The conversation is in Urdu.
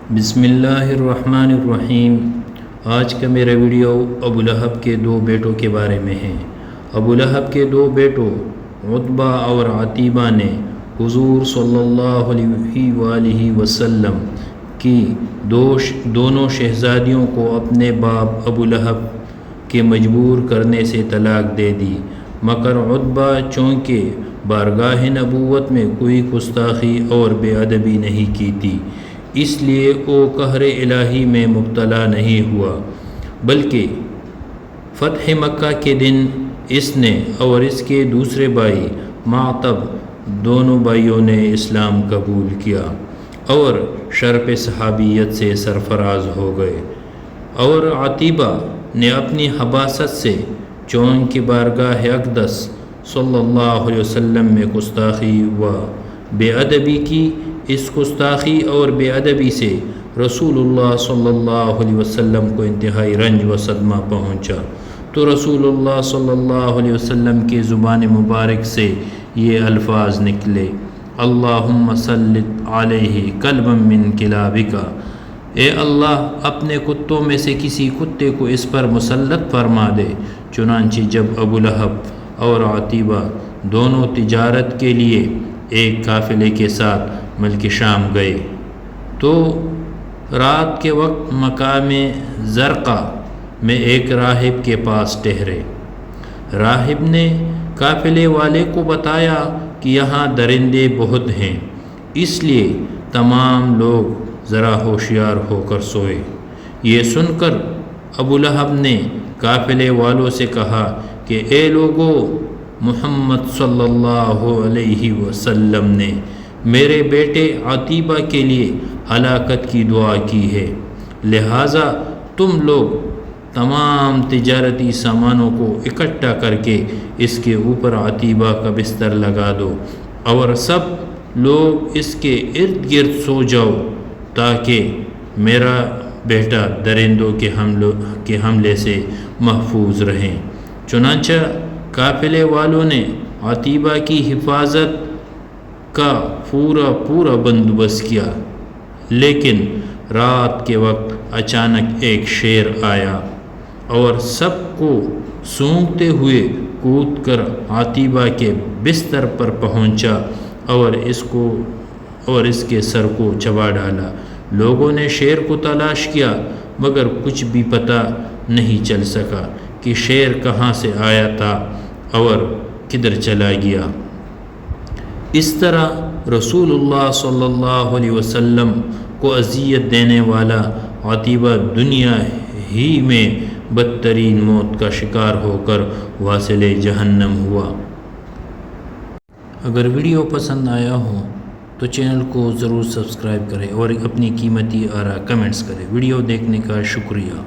بسم اللہ الرحمن الرحیم۔ آج کا میرا ویڈیو ابو لہب کے دو بیٹوں کے بارے میں ہے۔ ابو لہب کے دو بیٹوں عتبہ اور عتیبہ نے حضور صلی اللہ علیہ وآلہ وسلم کی دونوں شہزادیوں کو اپنے باپ ابو لہب کے مجبور کرنے سے طلاق دے دی، مگر عتبہ چونکہ بارگاہ نبوت میں کوئی گستاخی اور بے ادبی نہیں کی تھی، اس لیے وہ قہر الہی میں مبتلا نہیں ہوا، بلکہ فتح مکہ کے دن اس نے اور اس کے دوسرے بھائی معتب دونوں بھائیوں نے اسلام قبول کیا اور شرف صحابیت سے سرفراز ہو گئے، اور عتیبہ نے اپنی حباست سے چونکہ بارگاہ اقدس صلی اللہ علیہ وسلم میں گستاخی و بے ادبی کی، اس گستاخی اور بے ادبی سے رسول اللہ صلی اللہ علیہ وسلم کو انتہائی رنج و صدمہ پہنچا، تو رسول اللہ صلی اللہ علیہ وسلم کی زبان مبارک سے یہ الفاظ نکلے: اللہم سلط علیہ کلبا من کلابک، اے اللہ اپنے کتوں میں سے کسی کتے کو اس پر مسلط فرما دے۔ چنانچہ جب ابو لہب اور عتیبہ دونوں تجارت کے لیے ایک قافلے کے ساتھ ملک شام گئے تو رات کے وقت مقام زرقہ میں ایک راہب کے پاس ٹھہرے۔ راہب نے قافلے والے کو بتایا کہ یہاں درندے بہت ہیں، اس لیے تمام لوگ ذرا ہوشیار ہو کر سوئے۔ یہ سن کر ابو لہب نے قافلے والوں سے کہا کہ اے لوگو، محمد صلی اللہ علیہ وسلم نے میرے بیٹے عتیبہ کے لیے ہلاکت کی دعا کی ہے، لہٰذا تم لوگ تمام تجارتی سامانوں کو اکٹھا کر کے اس کے اوپر عتیبہ کا بستر لگا دو اور سب لوگ اس کے ارد گرد سو جاؤ تاکہ میرا بیٹا درندوں کے حملے سے محفوظ رہیں۔ چنانچہ قافلے والوں نے عتیبہ کی حفاظت کا پورا بندوبست کیا، لیکن رات کے وقت اچانک ایک شیر آیا اور سب کو سونگتے ہوئے کود کر عتیبہ کے بستر پر پہنچا اور اس کے سر کو چبا ڈالا۔ لوگوں نے شیر کو تلاش کیا مگر کچھ بھی پتہ نہیں چل سکا کہ شیر کہاں سے آیا تھا اور کدھر چلا گیا۔ اس طرح رسول اللہ صلی اللہ علیہ وسلم کو اذیت دینے والا عتیبہ دنیا ہی میں بدترین موت کا شکار ہو کر واصل جہنم ہوا۔ اگر ویڈیو پسند آیا ہو تو چینل کو ضرور سبسکرائب کریں اور اپنی قیمتی آراء کمنٹس کریں۔ ویڈیو دیکھنے کا شکریہ۔